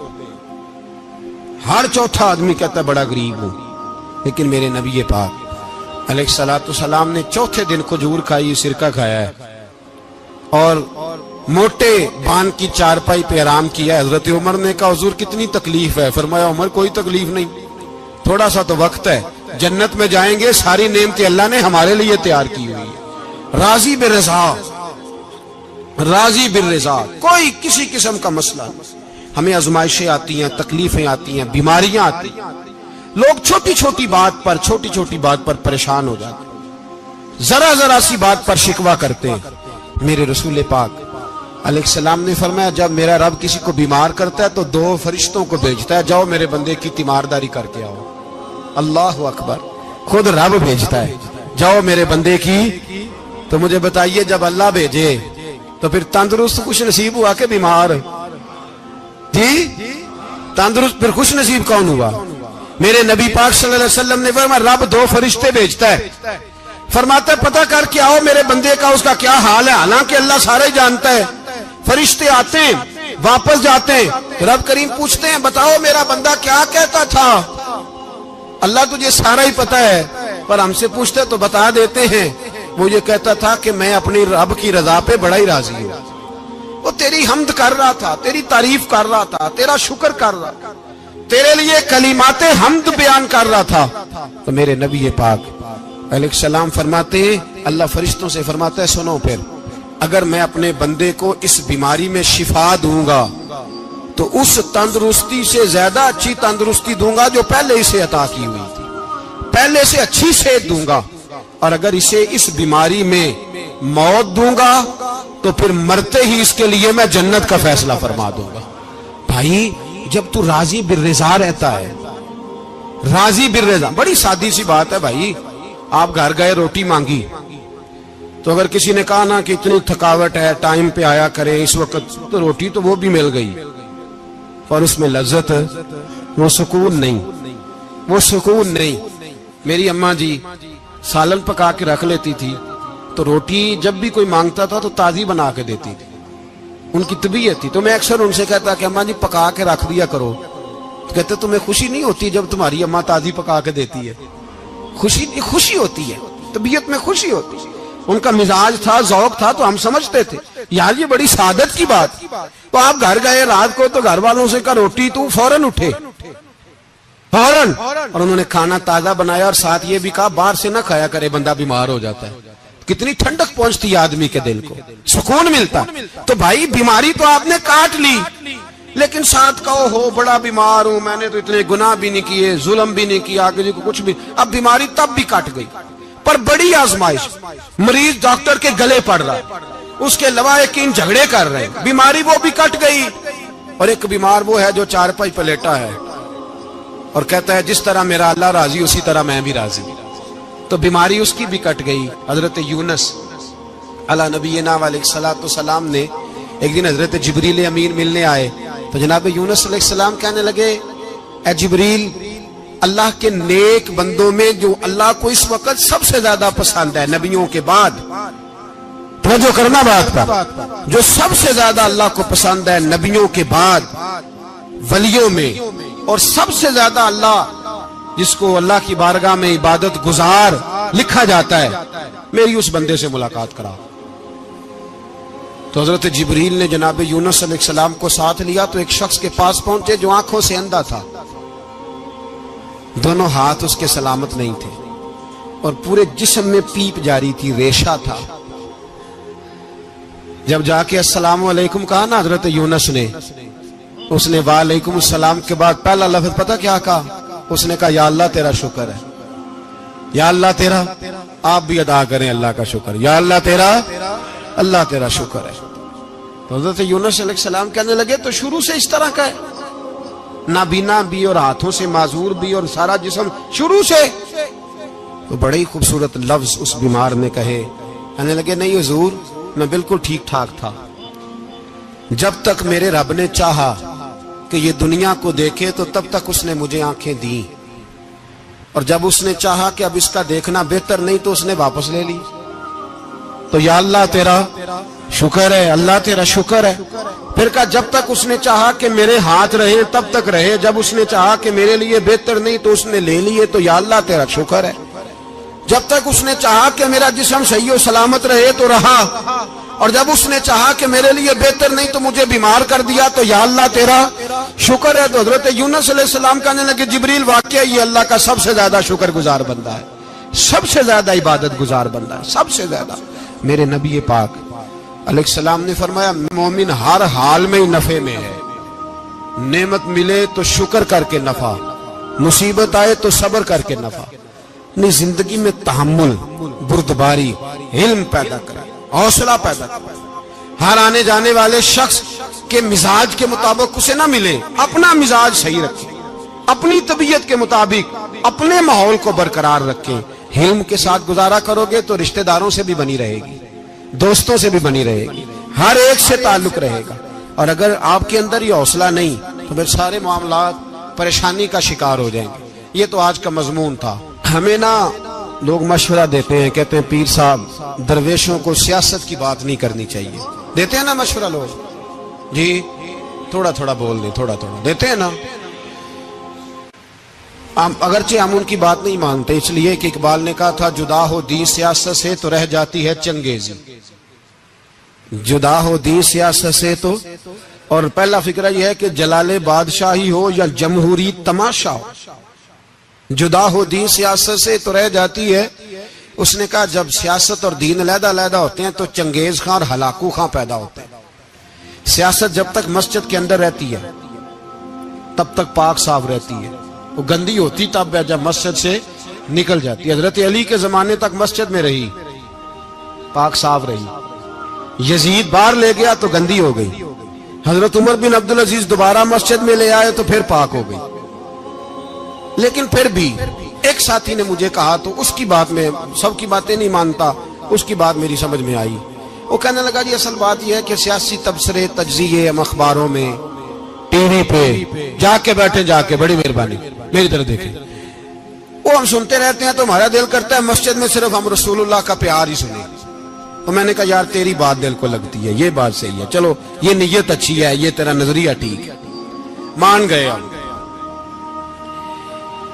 ہر چوتھا آدمی کہتا ہے بڑا غریب ہوں، لیکن میرے نبی پاک علیہ الصلوۃ والسلام نے چوتھے دن کھجور کھائی، سرکہ کھایا ہے اور موٹے بان کی چارپائی پہ آرام کیا ہے. حضرت عمر نے کہا حضور کتنی تکلیف ہے؟ فرمایا عمر کوئی تکلیف نہیں، تھوڑا سا تو وقت ہے، جنت میں جائیں گے، ساری نعمتیں اللہ نے ہمارے لیے تیار کی ہوئی ہے. راضی بالرضا، راضی بالرضا، کوئی کسی قسم کا مسئلہ نہیں. ہمیں آزمائشیں آتی ہیں، تکلیفیں آتی ہیں، بیماریاں آتی ہیں، لوگ چھوٹی چھوٹی بات پر پریشان ہو جاتے ہیں، ذرا ذرا سی بات پر شکوہ کرتے ہیں. میرے رسول پاک علیہ السلام نے فرمایا جب میرا رب کسی کو بیمار کرتا ہے تو 2 فرشتوں کو بھیجتا ہے، جاؤ میرے بندے کی تیمارداری کر کے آؤ. اللہ اکبر، خود رب بھیجتا ہے، جاؤ میرے بندے کی. تو مجھے بتائیے جب اللہ بھیجے تو پھر تندرست خوش نصیب ہوا کہ بیمار؟ جی تندرست پھر خوش نصیب کون ہوا؟ میرے نبی پاک صلی اللہ علیہ وسلم نے فرمایا رب 2 فرشتے بھیجتا ہے، فرماتا ہے پتہ کر کے آؤ میرے بندے کا اس کا کیا حال ہے، حالانکہ اللہ سارا ہی جانتا ہے. فرشتے آتے ہیں، واپس جاتے ہیں، رب کریم پوچھتے ہیں بتاؤ میرا بندہ کیا کہتا تھا؟ اللہ تجھے سارا ہی پتہ ہے، پر ہم سے پوچھتے تو بتا دیتے ہیں. وہ یہ کہتا تھا کہ میں اپنی رب کی رضا پہ بڑا ہی راضی ہوں، وہ تیری حمد کر رہا تھا، تیری تعریف کر رہا تھا، تیرا شکر کر رہا تھا، تیرے لیے کلمات حمد بیان کر رہا تھا. تو میرے نبی پاک علیہ السلام فرماتے ہیں، اللہ فرشتوں سے فرماتا ہے سنو پھر اگر میں اپنے بندے کو اس بیماری میں شفا دوں گا تو اس تندرستی سے زیادہ اچھی تندرستی دوں گا جو پہلے اسے عطا کی ہوئی تھی، پہلے سے اچھی صحت دوں گا. اور اگر اسے اس بیماری میں موت دوں گا تو پھر مرتے ہی اس کے لیے میں جنت کا فیصلہ فرما دوں گا. بھائی جب تو راضی بالرضا رہتا ہے، راضی بالرضا، بڑی سادی سی بات ہے بھائی. آپ گھر گئے روٹی مانگی تو اگر کسی نے کہا نا کہ اتنی تھکاوٹ ہے ٹائم پہ آیا کرے اس وقت، تو روٹی تو وہ بھی مل گئی اور اس میں لذت، وہ سکون نہیں، وہ سکون نہیں. میری اماں جی سالن پکا کے رکھ لیتی تھی تو روٹی جب بھی کوئی مانگتا تھا تو تازی بنا کے دیتی تھی، ان کی طبیعت تھی. تو میں اکثر ان سے کہتا کہ اماں جی پکا کے رکھ دیا کرو. کہتے تمہیں خوشی نہیں ہوتی جب تمہاری اماں تازی پکا کے دیتی ہے؟ خوشی ہوتی ہے، طبیعت میں خوشی ہوتی ہے. ان کا مزاج تھا، ذوق تھا، تو ہم سمجھتے تھے یار یہ بڑی سعادت کی بات. تو آپ گھر گئے رات کو تو گھر والوں سے کہا روٹی، تو فوراً اٹھے فوراً، اور انہوں نے کھانا تازہ بنایا اور ساتھ یہ بھی کہا باہر سے نہ کھایا کرے بندہ بیمار ہو جاتا ہے. کتنی ٹھنڈک پہنچتی ہے آدمی کے دل کو، سکون ملتا. تو بھائی بیماری تو آپ نے کاٹ لی، لیکن ساتھ کہو ہو بڑا بیمار ہوں، میں نے تو اتنے گناہ بھی نہیں کیے، ظلم بھی نہیں کیا، کسی کو کچھ بھی. اب بیماری تب بھی کٹ گئی، پر بڑی آزمائش، مریض ڈاکٹر کے گلے پڑ رہا ہے، اس کے لواحقین جھگڑے کر رہے ہیں، بیماری وہ بھی کٹ گئی. اور ایک بیمار وہ ہے جو چارپائی پہ لیٹا ہے اور کہتا ہے جس طرح میرا اللہ راضی اسی طرح میں بھی راضی. تو بیماری اس کی بھی کٹ گئی. حضرت یونس علی نبینا علیہ الصلوۃ والسلام نے ایک دن حضرت جبریل امین ملنے آئے تو جناب یونس علیہ السلام کہنے لگے اے جبریل، اللہ کے نیک بندوں میں جو اللہ کو اس وقت سب سے زیادہ پسند ہے نبیوں کے بعد، توجہ کرنا بات کا، جو سب سے زیادہ اللہ کو پسند ہے نبیوں کے بعد ولیوں میں، اور سب سے زیادہ اللہ جس کو اللہ کی بارگاہ میں عبادت گزار لکھا جاتا ہے، میری اس بندے سے ملاقات کرا. تو حضرت جبریل نے جناب یونس علیہ السلام کو ساتھ لیا تو ایک شخص کے پاس پہنچے جو آنکھوں سے اندھا تھا، دونوں ہاتھ اس کے سلامت نہیں تھے اور پورے جسم میں پیپ جاری تھی، ریشہ تھا. جب جا کے السلام علیکم کہا نا حضرت یونس نے، اس نے وعلیکم السلام کے بعد پہلا لفظ پتہ کیا کہا؟ اس نے کہا یا اللہ تیرا شکر ہے، یا اللہ تیرا آپ بھی ادا کریں اللہ کا شکر، یا اللہ تیرا شکر ہے۔ تو حضرت یونس علیہ السلام کہنے لگے تو شروع سے اس طرح کا ہے، نابینا بھی اور ہاتھوں سے معذور بھی اور سارا جسم شروع سے؟ تو بڑے ہی خوبصورت لفظ اس بیمار نے کہے، کہنے لگے نہیں حضور میں بالکل ٹھیک ٹھاک تھا، جب تک میرے رب نے چاہا کہ یہ دنیا کو دیکھے تو تب تک اس نے مجھے آنکھیں دیں، اور جب اس نے چاہا کہ اب اس کا دیکھنا بہتر نہیں تو اس نے واپس لے لی۔ تو یا اللہ تیرا شکر ہے، اللہ تیرا شکر ہے۔ پھر کہا جب تک اس نے چاہا کہ میرے ہاتھ رہے تب تک رہے، جب اس نے چاہا کہ میرے لیے بہتر نہیں تو اس نے لے لیے، تو یا اللہ تیرا شکر ہے۔ جب تک اس نے چاہا کہ میرا جسم صحیح و سلامت رہے تو رہا، اور جب اس نے چاہا کہ میرے لیے بہتر نہیں تو مجھے بیمار کر دیا، تو یا اللہ تیرا شکر ہے۔ تو حضرت یونس علیہ السلام کہنے لگے جبریل واقعہ یہ اللہ کا سب سے زیادہ شکر گزار بندہ ہے، سب سے زیادہ عبادت گزار بندہ ہے، سب سے زیادہ۔ میرے نبی پاک علیہ السلام نے فرمایا مومن ہر حال میں نفع میں ہے، نعمت ملے تو شکر کر کے نفع، مصیبت آئے تو صبر کر کے نفع۔ اپنی زندگی میں تحمل، بردباری، علم پیدا کرے، حوصلہ پیدا کرے۔ ہر آنے جانے والے شخص کے مزاج کے مطابق اسے نہ ملے، اپنا مزاج صحیح رکھے، اپنی طبیعت کے مطابق اپنے ماحول کو برقرار رکھیں۔ علم کے ساتھ گزارا کرو گے تو رشتہ داروں سے بھی بنی رہے گی، دوستوں سے بھی بنی رہے گی، ہر ایک سے تعلق رہے گا۔ اور اگر آپ کے اندر یہ حوصلہ نہیں تو پھر سارے معاملات پریشانی کا شکار ہو جائیں گے۔ یہ تو آج کا مضمون تھا۔ ہمیں نا لوگ مشورہ دیتے ہیں، کہتے ہیں پیر صاحب درویشوں کو سیاست کی بات نہیں کرنی چاہیے، دیتے ہیں نا مشورہ لوگ، جی تھوڑا تھوڑا بول دیں، تھوڑا تھوڑا دیتے ہیں نا۔ اگرچہ ہم ان کی بات نہیں مانتے، اس لیے کہ اقبال نے کہا تھا جدا ہو دین سیاست سے تو رہ جاتی ہے چنگیزی، جدا ہو دین سیاست سے تو۔ اور پہلا فکرہ یہ ہے کہ جلال بادشاہی ہو یا جمہوری تماشا ہو، جدا ہو دین سیاست سے تو رہ جاتی ہے۔ اس نے کہا جب سیاست اور دین علیحدہ علیحدہ ہوتے ہیں تو چنگیز خان اور ہلاکو خان پیدا ہوتے ہیں۔ سیاست جب تک مسجد کے اندر رہتی ہے تب تک پاک صاف رہتی ہے، وہ گندی ہوتی تب ہے جب مسجد سے نکل جاتی ہے۔ حضرت علی کے زمانے تک مسجد میں رہی، پاک صاف رہی، یزید باہر لے گیا تو گندی ہو گئی، حضرت عمر بن عبدالعزیز دوبارہ مسجد میں لے آئے تو پھر پاک ہو گئی۔ لیکن پھر بھی ایک ساتھی نے مجھے کہا تو اس کی بات میں سب کی باتیں نہیں مانتا، اس کی بات میری سمجھ میں آئی۔ وہ کہنے لگا جی اصل بات یہ ہے کہ سیاسی تبصرے تجزیے ہم اخباروں میں ٹی وی پہ جا کے بیٹھے، جا کے بڑی مہربانی میری طرف دیکھیں، وہ ہم سنتے رہتے ہیں تو ہمارا دل کرتا ہے مسجد میں صرف ہم رسول اللہ کا پیار ہی سنیں۔ تو میں نے کہا یار تیری بات دل کو لگتی ہے، یہ بات صحیح ہے، چلو یہ نیت اچھی ہے، یہ تیرا نظریہ ٹھیک ہے، مان گئے ہم۔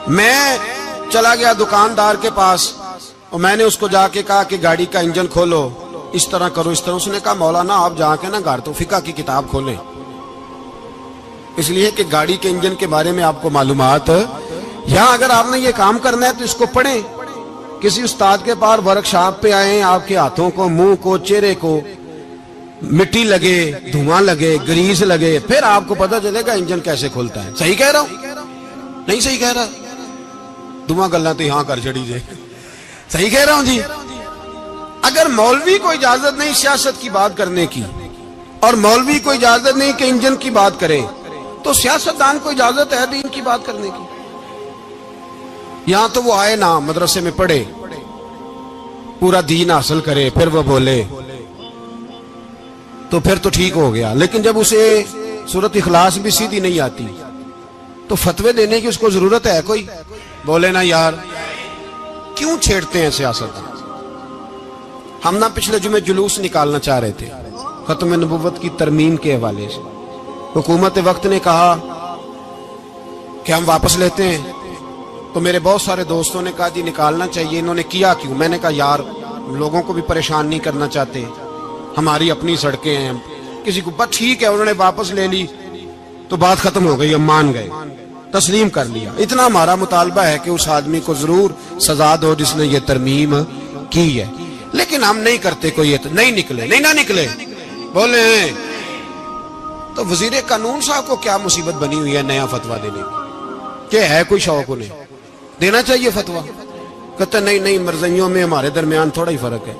میں چلا گیا دکاندار کے پاس اور میں نے اس کو جا کے کہا کہ گاڑی کا انجن کھولو، اس طرح کرو اس طرح۔ اس نے کہا مولانا آپ جا کے نا گھر تو فقہ کی کتاب کھولیں، اس لیے کہ گاڑی کے انجن کے بارے میں آپ کو معلومات، یہاں اگر آپ نے یہ کام کرنا ہے تو اس کو پڑھیں، کسی استاد کے پاس ورکشاپ پہ آئیں، آپ کے ہاتھوں کو، منہ کو، چہرے کو مٹی لگے، دھواں لگے، گریس لگے، پھر آپ کو پتہ چلے گا انجن کیسے کھلتا ہے۔ صحیح کہہ رہا ہوں؟ نہیں صحیح کہہ رہا؟ دعا گلنا تو یہاں کر چڑی جائے، صحیح کہہ رہا ہوں جی؟ اگر مولوی کو اجازت نہیں سیاست کی بات کرنے کی، اور مولوی کو اجازت نہیں کہ انجن کی بات کرے، تو سیاستدان کو اجازت ہے دین کی بات کرنے کی؟ یہاں تو وہ آئے نا مدرسے میں پڑھے، پورا دین حاصل کرے، پھر وہ بولے تو پھر تو ٹھیک ہو گیا۔ لیکن جب اسے سورۃ اخلاص بھی سیدھی نہیں آتی تو فتوے دینے کی اس کو ضرورت ہے کوئی؟ بولے نا یار کیوں چھیڑتے ہیں سیاست؟ ہم نہ پچھلے جمعے جلوس نکالنا چاہ رہے تھے ختم نبوت کی ترمیم کے حوالے سے، حکومت وقت نے کہا کہ ہم واپس لیتے ہیں، تو میرے بہت سارے دوستوں نے کہا جی نکالنا چاہیے، انہوں نے کیا کیوں؟ میں نے کہا یار لوگوں کو بھی پریشان نہیں کرنا چاہتے، ہماری اپنی سڑکیں ہیں، کسی کو بس ٹھیک ہے، انہوں نے واپس لے لی تو بات ختم ہو گئی، ہم مان گئے، تسلیم کر لیا۔ اتنا ہمارا مطالبہ ہے کہ اس آدمی کو ضرور سزا دو جس نے یہ ترمیم کی ہے، لیکن ہم نہیں کرتے، کوئی نہیں نکلے، نہیں نہ نکلے بولے ہیں۔ تو وزیر قانون صاحب کو کیا مصیبت بنی ہوئی ہے نیا فتویٰ دینے کی؟ کہ ہے کوئی شوق انہیں دینا چاہیے فتویٰ؟ کہتے نہیں نہیں مرزائیوں میں ہمارے درمیان تھوڑا ہی فرق ہے۔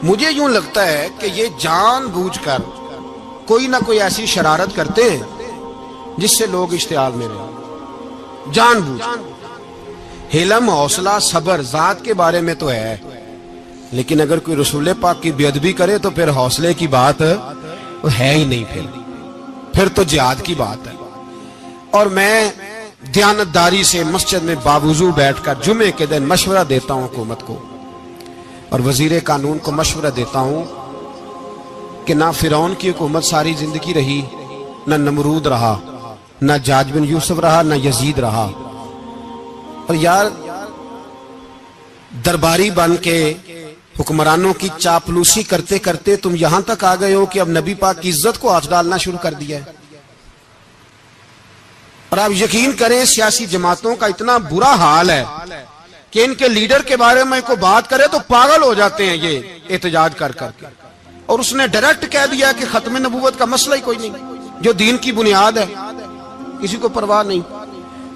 مجھے یوں لگتا ہے کہ یہ جان بوجھ کر کوئی نہ کوئی ایسی شرارت کرتے ہیں جس سے لوگ اشتعال میں رہیں، جان بوجھ۔ حلم، حوصلہ، صبر ذات کے بارے میں تو ہے، لیکن اگر کوئی رسول پاک کی بے ادبی کرے تو پھر حوصلے کی بات ہے ہی نہیں، پھر تو جہاد کی بات ہے۔ اور میں دیانتداری سے مسجد میں باوضو بیٹھ کر جمعے کے دن مشورہ دیتا ہوں حکومت کو اور وزیر قانون کو مشورہ دیتا ہوں کہ نہ فرعون کی حکومت ساری زندگی رہی، نہ نمرود رہا، نہ جاج بن یوسف رہا، نہ یزید رہا، اور یار درباری بن کے حکمرانوں کی چاپلوسی کرتے کرتے تم یہاں تک آ گئے ہو کہ اب نبی پاک کی عزت کو ہاتھ ڈالنا شروع کر دیا ہے۔ اور آپ یقین کریں سیاسی جماعتوں کا اتنا برا حال ہے کہ ان کے لیڈر کے بارے میں کوئی بات کرے تو پاگل ہو جاتے ہیں یہ احتجاج کر کر کے، اور اس نے ڈائریکٹ کہہ دیا کہ ختم نبوت کا مسئلہ ہی کوئی نہیں، جو دین کی بنیاد ہے، کسی کو پرواہ نہیں۔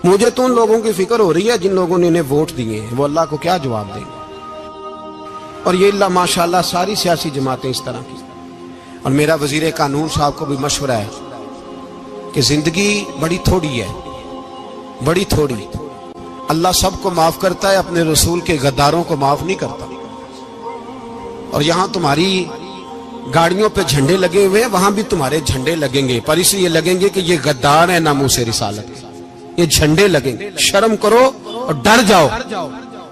مجھے تو ان لوگوں کی فکر ہو رہی ہے جن لوگوں نے انہیں ووٹ دیے ہیں، وہ اللہ کو کیا جواب دیں گے۔ اور یہ اللہ ماشاءاللہ ساری سیاسی جماعتیں اس طرح کی۔ اور میرا وزیر قانون صاحب کو بھی مشورہ ہے کہ زندگی بڑی تھوڑی ہے، بڑی تھوڑی، اللہ سب کو معاف کرتا ہے، اپنے رسول کے غداروں کو معاف نہیں کرتا۔ اور یہاں تمہاری گاڑیوں پہ جھنڈے لگے ہوئے ہیں، وہاں بھی تمہارے جھنڈے لگیں گے، پر اس لیے لگیں گے کہ یہ غدار ہے ناموس رسالت، یہ جھنڈے لگیں گے۔ شرم کرو اور ڈر جاؤ،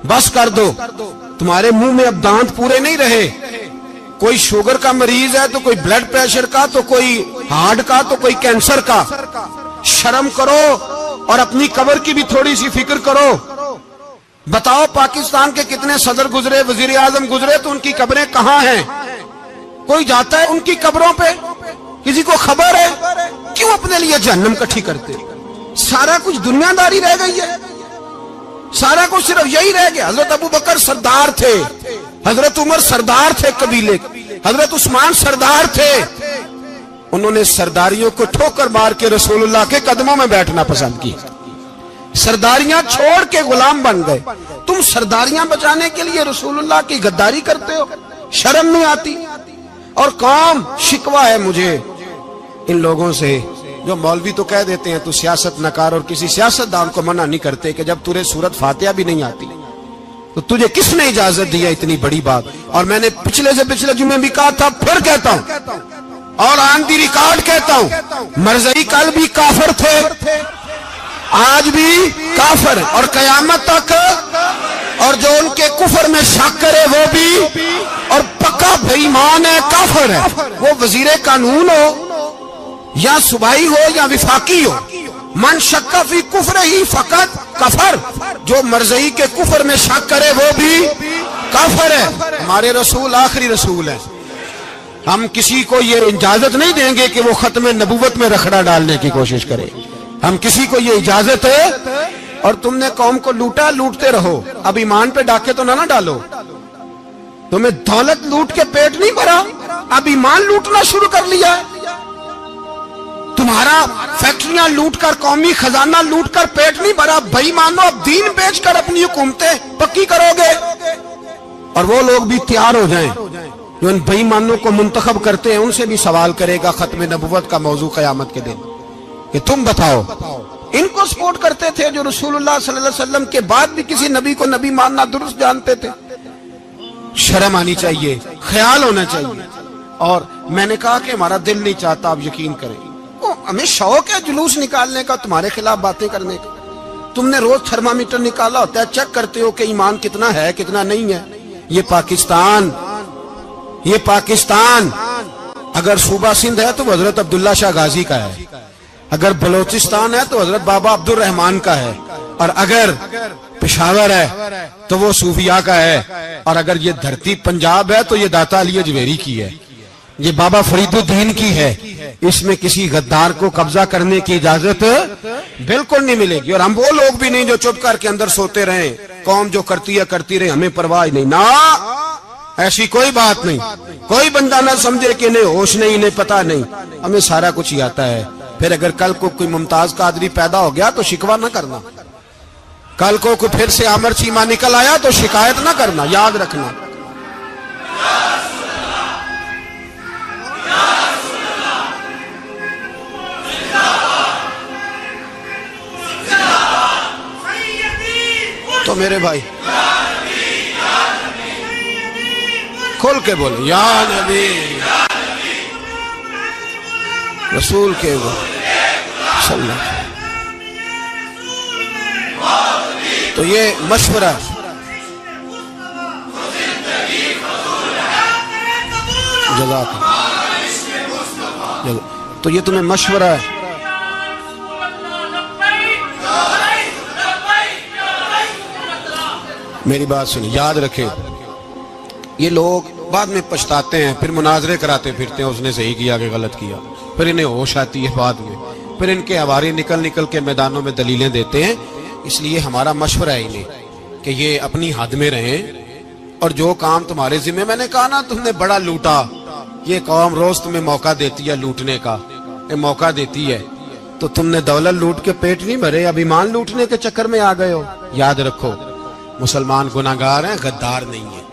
بس کر دو، تمہارے منہ میں اب دانت پورے نہیں رہے۔ کوئی شوگر کا مریض ہے تو کوئی بلڈ پریشر کا، تو کوئی ہارٹ کا، تو کوئی کینسر کا۔ شرم کرو اور اپنی قبر کی بھی تھوڑی سی فکر کرو۔ بتاؤ پاکستان کے کتنے صدر گزرے، وزیر اعظم گزرے، تو ان کی قبریں کہاں ہیں؟ کوئی جاتا ہے ان کی قبروں پہ؟ کسی کو خبر ہے؟ کیوں اپنے لیے جہنم کٹھی کرتے؟ سارا کچھ دنیا داری رہ گئی ہے، سارا کچھ صرف یہی رہ گیا۔ حضرت ابو بکر سردار تھے، حضرت عمر سردار تھے قبیلے، حضرت عثمان سردار تھے، انہوں نے سرداریوں کو ٹھوکر مار کے رسول اللہ کے قدموں میں بیٹھنا پسند کی، سرداریاں چھوڑ کے غلام بن گئے۔ تم سرداریاں بچانے کے لیے رسول اللہ کی غداری کرتے ہو، شرم نہیں آتی؟ اور قوم شکوہ ہے مجھے ان لوگوں سے جو مولوی تو کہہ دیتے ہیں تو سیاست نکار، اور کسی سیاستدان کو منع نہیں کرتے کہ جب تجھے سورت فاتحہ بھی نہیں آتی تو تجھے کس نے اجازت دیا اتنی بڑی بات؟ اور میں نے پچھلے سے پچھلے جمعے بھی کہا تھا، پھر کہتا ہوں اور آن دی ریکارڈ کہتا ہوں، مرزائی کل بھی کافر تھے، آج بھی کافر، اور قیامت تک، اور جو ان کے کفر میں شک کرے وہ بھی، اور پکا بے ایمان ہے، کافر ہے۔ وہ وزیر قانون ہو یا صوبائی ہو یا وفاقی ہو، من شک فی کفر ہی فقط کفر، جو مرزائی کے کفر میں شک کرے وہ بھی کافر ہے۔ ہمارے رسول آخری رسول ہے، ہم کسی کو یہ اجازت نہیں دیں گے کہ وہ ختم نبوت میں رکھڑا ڈالنے کی کوشش کرے، ہم کسی کو یہ اجازت ہے۔ اور تم نے قوم کو لوٹا، لوٹتے رہو، اب ایمان پہ ڈاکے تو نہ ڈالو۔ تمہیں دولت لوٹ کے پیٹ نہیں بھرا، اب ایمان لوٹنا شروع کر لیا ہے۔ تمہارا فیکٹریاں لوٹ کر، قومی خزانہ لوٹ کر پیٹ نہیں بھرا، بھائی مانو اب دین بیچ کر اپنی حکومتیں پکی کرو گے۔ اور وہ لوگ بھی تیار ہو جائیں جو ان بھائی مانوں کو منتخب کرتے ہیں، ان سے بھی سوال کرے گا ختم نبوت کا موضوع قیامت کے دن کہ تم بتاؤ، ان کو سپورٹ کرتے تھے جو رسول اللہ صلی اللہ علیہ وسلم کے بعد بھی کسی نبی کو نبی ماننا درست جانتے تھے۔ شرم آنی چاہیے، خیال ہونا چاہیے۔ اور میں نے کہا کہ ہمارا دل نہیں چاہتا، آپ یقین کریں، ہمیں شوق ہے جلوس نکالنے کا، تمہارے خلاف باتیں کرنے کا۔ تم نے روز تھرمامیٹر نکالا ہوتا ہے، چیک کرتے ہو کہ ایمان کتنا ہے کتنا نہیں ہے۔ یہ پاکستان اگر صوبہ سندھ ہے تو وہ حضرت عبداللہ شاہ غازی کا ہے، اگر بلوچستان ہے تو حضرت بابا عبد الرحمان کا ہے، اور اگر پشاور ہے تو وہ صوفیاء کا ہے، اور اگر یہ دھرتی پنجاب ہے تو یہ داتا علی اجویری کی ہے، یہ بابا فرید الدین کی ہے۔ اس میں کسی غدار کو قبضہ کرنے کی اجازت بالکل نہیں ملے گی۔ اور ہم وہ لوگ بھی نہیں جو چپ کر کے اندر سوتے رہیں، قوم جو کرتی ہے کرتی رہے، ہمیں پرواہ نہیں، نہ ایسی کوئی بات نہیں۔ کوئی بندہ نہ سمجھے کہ انہیں ہوش نہیں، انہیں پتہ نہیں، ہمیں سارا کچھ ہی آتا ہے۔ پھر اگر کل کو کوئی ممتاز قادری پیدا ہو گیا تو شکوہ نہ کرنا، کل کو کوئی پھر سے آمر چیمہ نکل آیا تو شکایت نہ کرنا، یاد رکھنا۔ تو میرے بھائی کھل کے بولے یا نبی رسول کے صلی اللہ۔ تو یہ مشورہ جزاک اللہ، تو یہ تمہیں مشورہ ہے۔ میری بات سنیں، یاد رکھیں، یہ لوگ بعد میں پچھتاتے ہیں، پھر مناظرے کراتے پھرتے ہیں، اس نے صحیح کیا کہ غلط کیا، پھر انہیں ہوش آتی ہے بعد میں، پھر ان کے ہواری نکل نکل کے میدانوں میں دلیلیں دیتے ہیں۔ اس لیے ہمارا مشورہ ہے انہیں کہ یہ اپنی حد میں رہیں، اور جو کام تمہارے ذمہ، میں نے کہا نا تم نے بڑا لوٹا، یہ قوم روز تمہیں موقع دیتی ہے لوٹنے کا، یہ موقع دیتی ہے، تو تم نے دولت لوٹ کے پیٹ نہیں بھرے، اب ایمان لوٹنے کے چکر میں آ گئے ہو۔ یاد رکھو مسلمان گناہگار ہیں، غدار نہیں ہیں۔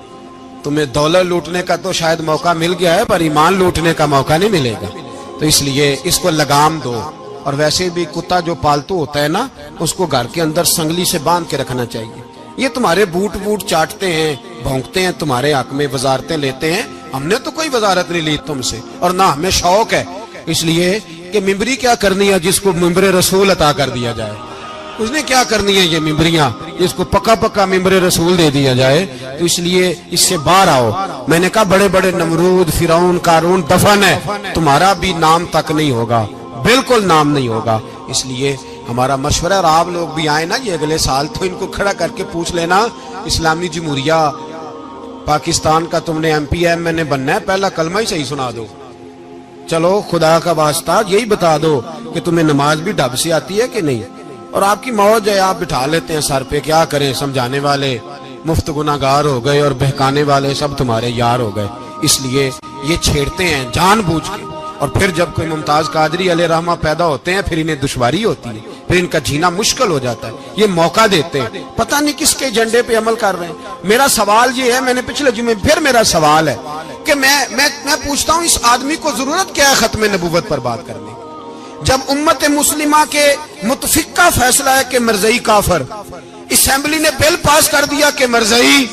تمہیں دولت لوٹنے کا تو شاید موقع مل گیا ہے، پر ایمان لوٹنے کا موقع نہیں ملے گا، تو اس لیے اس کو لگام دو۔ اور ویسے بھی کتا جو پالتو ہوتا ہے نا، اس کو گھر کے اندر سنگلی سے باندھ کے رکھنا چاہیے۔ یہ تمہارے بوٹ چاٹتے ہیں، بھونکتے ہیں، تمہارے حق میں وزارتیں لیتے ہیں، ہم نے تو کوئی وزارت نہیں لی تم سے، اور نہ ہمیں شوق ہے اس لیے کہ ممبری کیا کرنی ہے جس کو ممبر رسول عطا کر دیا جائے، اس نے کیا کرنی ہے یہ ممبریاں جس کو پکا پکا ممبر رسول دے دیا جائے، تو اس لیے اس سے باہر آؤ۔ میں نے کہا بڑے بڑے نمرود، فرعون، قارون دفن ہے، تمہارا بھی نام تک نہیں ہوگا، بالکل نام نہیں ہوگا۔ اس لیے ہمارا مشورہ، اور آپ لوگ بھی آئیں نا یہ اگلے سال، تو ان کو کھڑا کر کے پوچھ لینا، اسلامی جمہوریہ پاکستان کا تم نے ایم پی ایم نے بننا ہے، پہلا کلمہ ہی صحیح سنا دو، چلو خدا کا واسطہ یہی بتا دو کہ تمہیں نماز بھی ڈھب سے آتی ہے کہ نہیں، اور آپ کی موج ہے، آپ بٹھا لیتے ہیں سر پہ، کیا کریں، سمجھانے والے مفت گناہگار ہو گئے اور بہکانے والے سب تمہارے یار ہو گئے۔ اس لیے یہ چھیڑتے ہیں جان بوجھ کے، اور پھر جب کوئی ممتاز قادری علیہ رحمہ پیدا ہوتے ہیں پھر انہیں دشواری ہوتی ہے، پھر ان کا جینا مشکل ہو جاتا ہے، یہ موقع دیتے ہیں، پتہ نہیں کس کے ایجنڈے پہ عمل کر رہے ہیں۔ میرا سوال یہ ہے، میں نے پچھلے جمعے پھر میرا سوال ہے کہ میں پوچھتا ہوں اس آدمی کو ضرورت کیا ہے ختم نبوت پر بات کرنے، جب امت مسلمہ کے متفق کا فیصلہ ہے کہ مرزائی کافر، اسمبلی نے بل پاس کر دیا کہ مرزائی،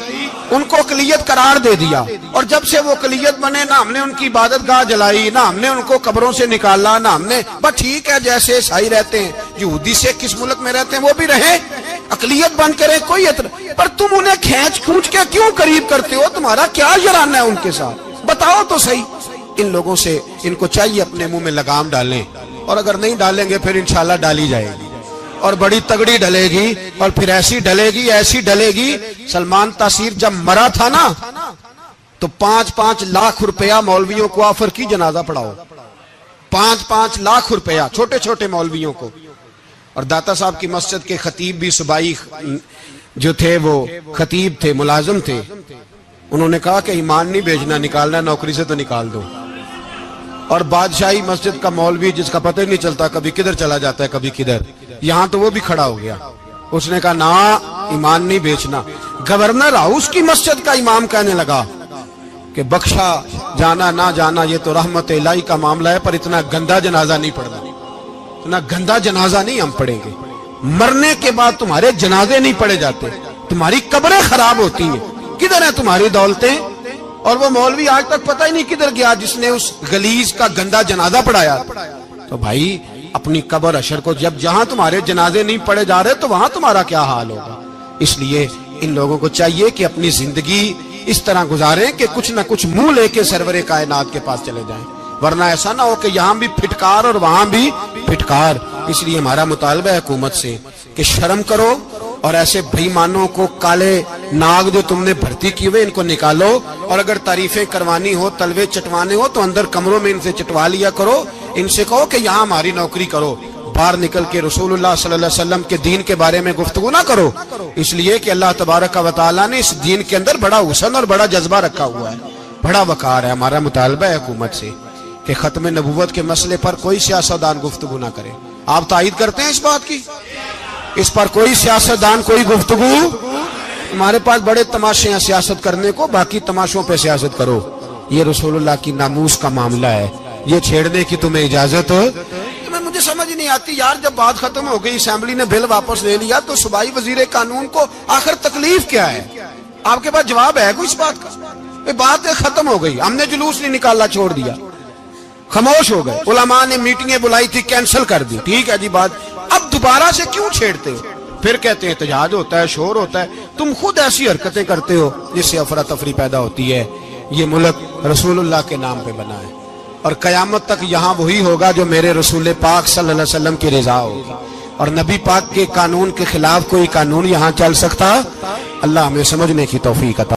ان کو اقلیت قرار دے دیا، اور جب سے وہ اقلیت بنے نہ ہم نے ان کی عبادت گاہ جلائی، نہ ہم نے ان کو قبروں سے نکالا، نہ ہم نے، بس ٹھیک ہے جیسے عیسائی رہتے ہیں، یہودی سے کس ملک میں رہتے ہیں وہ بھی رہیں، اقلیت بن کے رہے، کوئی اعتراض، پر تم انہیں کھینچ کھونچ کے کیوں قریب کرتے ہو، تمہارا کیا یارانہ ہے ان کے ساتھ، بتاؤ تو صحیح۔ ان لوگوں سے ان کو چاہیے اپنے منہ میں لگام ڈالیں، اور اگر نہیں ڈالیں گے پھر انشاءاللہ ڈالی جائے گی، اور بڑی تگڑی ڈلے گی، اور پھر ایسی ڈلے گی ایسی ڈلے گی۔ سلمان تاثیر جب مرا تھا نا تو 5-5 لاکھ روپیہ مولویوں کو آفر کی جنازہ پڑھاؤ، 5-5 لاکھ روپیہ چھوٹے چھوٹے مولویوں کو، اور داتا صاحب کی مسجد کے خطیب بھی صوبائی جو تھے وہ خطیب تھے، ملازم تھے، انہوں نے کہا کہ ایمان نہیں بیچنا، نکالنا نوکری سے تو نکال دو، اور بادشاہی مسجد کا مولوی جس کا پتہ ہی نہیں چلتا کبھی کدھر چلا جاتا ہے کبھی کدھر، یہاں تو وہ بھی کھڑا ہو گیا، اس نے کہا نا ایمان نہیں بیچنا۔ گورنر ہاؤس کی مسجد کا امام کہنے لگا کہ بخشا جانا نہ جانا یہ تو رحمت الہی کا معاملہ ہے، پر اتنا گندا جنازہ نہیں پڑھنا، اتنا گندا جنازہ نہیں ہم پڑھیں گے، مرنے کے بعد تمہارے جنازے نہیں پڑھے جاتے، تمہاری قبریں خراب ہوتی ہیں، کدھر ہیں تمہاری دولتیں؟ اور وہ مولوی آج تک پتہ ہی نہیں کدھر گیا جس نے اس غلیظ کا گندا جنازہ پڑھایا۔ تو بھائی اپنی قبر حشر کو، جب جہاں تمہارے جنازے نہیں پڑھے جا رہے تو وہاں تمہارا کیا حال ہوگا۔ اس لیے ان لوگوں کو چاہیے کہ اپنی زندگی اس طرح گزاریں کہ کچھ نہ کچھ منہ لے کے سرور کائنات کے پاس چلے جائیں، ورنہ ایسا نہ ہو کہ یہاں بھی پھٹکار اور وہاں بھی پھٹکار۔ اس لیے ہمارا مطالبہ ہے حکومت سے کہ شرم کرو، اور ایسے بھائی مانوں کو، کالے ناگ جو تم نے بھرتی کی ہوئے ان کو نکالو، اور اگر تعریفیں کروانی ہو، تلوے چٹوانے ہو تو اندر کمروں میں ان سے چٹوا لیا کرو، ان سے کہو کہ یہاں ہماری نوکری کرو، باہر نکل کے رسول اللہ صلی اللہ علیہ وسلم کے دین کے بارے میں گفتگو نہ کرو، اس لیے کہ اللہ تبارک و تعالیٰ نے اس دین کے اندر بڑا حسن اور بڑا جذبہ رکھا ہوا ہے، بڑا وقار ہے۔ ہمارا مطالبہ ہے حکومت سے کہ ختم نبوت کے مسئلے پر کوئی سیاستدان گفتگو نہ کرے۔ آپ تائید کرتے ہیں اس بات کی؟ اس پر کوئی سیاستدان کوئی گفتگو. ہمارے پاس بڑے تماشے ہیں سیاست کرنے کو، باقی تماشوں پہ سیاست کرو. یہ رسول اللہ کی ناموس کا معاملہ ہے، یہ چھیڑنے کی تمہیں اجازت ہو. مجھے سمجھ نہیں آتی یار، جب بات ختم ہو گئی، اسمبلی نے بل واپس لے لیا، تو صوبائی وزیر قانون کو آخر تکلیف کیا ہے؟ آپ کے پاس جواب ہے کوئی اس بات کا؟ بات ختم ہو گئی، ہم نے جلوس نہیں نکالنا، چھوڑ دیا، خاموش ہو گئے. علماء نے میٹنگیں بلائی تھی، کینسل کر دی، ٹھیک ہے جی بات. اب دوبارہ سے کیوں چھیڑتے ہو؟ پھر کہتے ہیں احتجاج ہوتا ہے، شور ہوتا ہے. تم خود ایسی حرکتیں کرتے ہو جس سے افراتفری پیدا ہوتی ہے. یہ ملک رسول اللہ کے نام پہ بنا ہے، اور قیامت تک یہاں وہی ہوگا جو میرے رسول پاک صلی اللہ علیہ وسلم کی رضا ہوگی. اور نبی پاک کے قانون کے خلاف کوئی قانون یہاں چل سکتا؟ اللہ ہمیں سمجھنے کی توفیق عطا